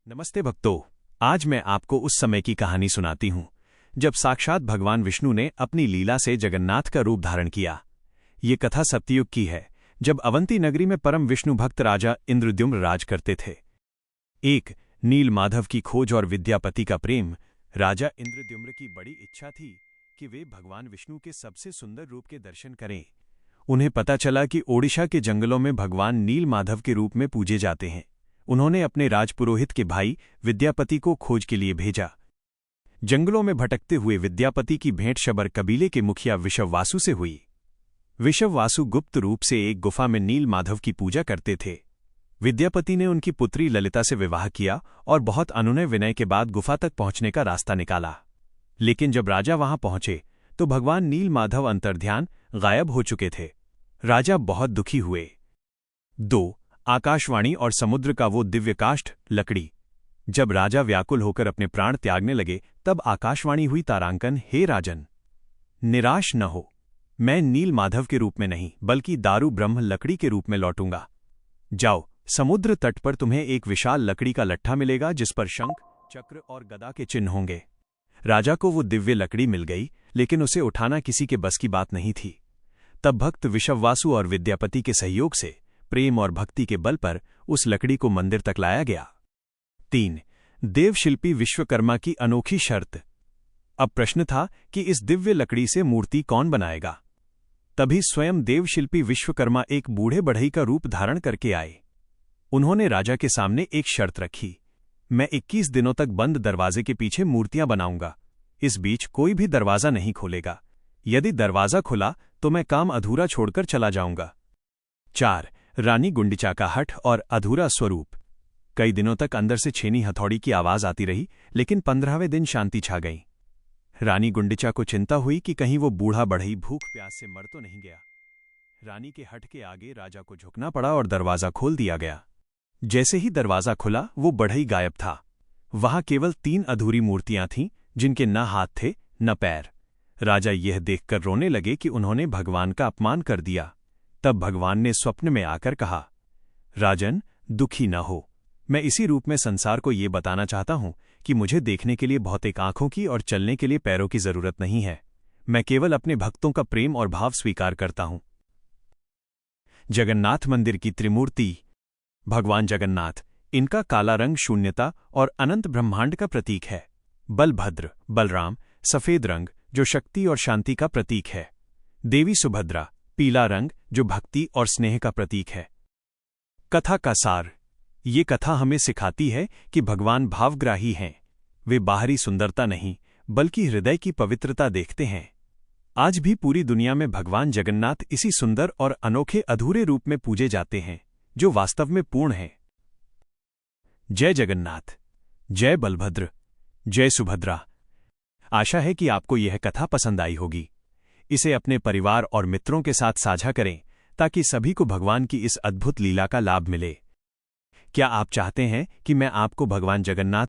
नमस्ते भक्तों। आज मैं आपको उस समय की कहानी सुनाती हूँ जब साक्षात भगवान विष्णु ने अपनी लीला से जगन्नाथ का रूप धारण किया। ये कथा सत्ययुग की है, जब अवंती नगरी में परम विष्णु भक्त राजा इंद्रद्युम्न राज करते थे। एक नील माधव की खोज और विद्यापति का प्रेम। राजा इंद्रद्युम्न की बड़ी इच्छा थी कि वे भगवान विष्णु के सबसे सुंदर रूप के दर्शन करें। उन्हें पता चला कि ओडिशा के जंगलों में भगवान नील माधव के रूप में पूजे जाते हैं। उन्होंने अपने राजपुरोहित के भाई विद्यापति को खोज के लिए भेजा। जंगलों में भटकते हुए विद्यापति की भेंट शबर कबीले के मुखिया विशववासु से हुई। विशववासु गुप्त रूप से एक गुफा में नील माधव की पूजा करते थे। विद्यापति ने उनकी पुत्री ललिता से विवाह किया और बहुत अनुनय विनय के बाद गुफा तक पहुंचने का रास्ता निकाला। लेकिन जब राजा वहां पहुंचे तो भगवान नील माधव अंतर्ध्यान गायब हो चुके थे। राजा बहुत दुखी हुए। 2 आकाशवाणी और समुद्र का वो दिव्य काष्ठ लकड़ी। जब राजा व्याकुल होकर अपने प्राण त्यागने लगे तब आकाशवाणी हुई, तारांकन, हे राजन, निराश न हो। मैं नील माधव के रूप में नहीं बल्कि दारू ब्रह्म लकड़ी के रूप में लौटूंगा। जाओ, समुद्र तट पर तुम्हें एक विशाल लकड़ी का लट्ठा मिलेगा जिस पर शंख, चक्र और गदा के चिन्ह होंगे। राजा को वो दिव्य लकड़ी मिल गई, लेकिन उसे उठाना किसी के बस की बात नहीं थी। तब भक्त विशववासु और विद्यापति के सहयोग से प्रेम और भक्ति के बल पर उस लकड़ी को मंदिर तक लाया गया। 3 देवशिल्पी विश्वकर्मा की अनोखी शर्त। अब प्रश्न था कि इस दिव्य लकड़ी से मूर्ति कौन बनाएगा। तभी स्वयं देवशिल्पी विश्वकर्मा एक बूढ़े बढ़ई का रूप धारण करके आए। उन्होंने राजा के सामने एक शर्त रखी, मैं 21 दिनों तक बंद दरवाजे के पीछे मूर्तियां बनाऊंगा। इस बीच कोई भी दरवाजा नहीं खोलेगा। यदि दरवाजा खुला तो मैं काम अधूरा छोड़कर चला जाऊंगा। 4 रानी गुंडिचा का हठ और अधूरा स्वरूप। कई दिनों तक अंदर से छेनी हथौड़ी की आवाज आती रही, लेकिन 15वें दिन शांति छा गई। रानी गुंडिचा को चिंता हुई कि कहीं वो बूढ़ा बढ़ई भूख प्यास से मर तो नहीं गया। रानी के हठ के आगे राजा को झुकना पड़ा और दरवाजा खोल दिया गया। जैसे ही दरवाजा खुला वो बढ़ई गायब था। वहां केवल 3 अधूरी मूर्तियां थीं, जिनके न हाथ थे न पैर। राजा यह देखकर रोने लगे कि उन्होंने भगवान का अपमान कर दिया। तब भगवान ने स्वप्न में आकर कहा, राजन, दुखी न हो। मैं इसी रूप में संसार को ये बताना चाहता हूं कि मुझे देखने के लिए भौतिक आंखों की और चलने के लिए पैरों की जरूरत नहीं है। मैं केवल अपने भक्तों का प्रेम और भाव स्वीकार करता हूं। जगन्नाथ मंदिर की त्रिमूर्ति। भगवान जगन्नाथ, इनका काला रंग शून्यता और अनंत ब्रह्मांड का प्रतीक है। बलभद्र, बलराम, सफेद रंग जो शक्ति और शांति का प्रतीक है। देवी सुभद्रा, पीला रंग जो भक्ति और स्नेह का प्रतीक है। कथा का सार। ये कथा हमें सिखाती है कि भगवान भावग्राही हैं। वे बाहरी सुंदरता नहीं बल्कि हृदय की पवित्रता देखते हैं। आज भी पूरी दुनिया में भगवान जगन्नाथ इसी सुंदर और अनोखे अधूरे रूप में पूजे जाते हैं जो वास्तव में पूर्ण है। जय जगन्नाथ, जय बलभद्र, जय सुभद्रा। आशा है कि आपको यह कथा पसंद आई होगी। इसे अपने परिवार और मित्रों के साथ साझा करें ताकि सभी को भगवान की इस अद्भुत लीला का लाभ मिले। क्या आप चाहते हैं कि मैं आपको भगवान जगन्नाथ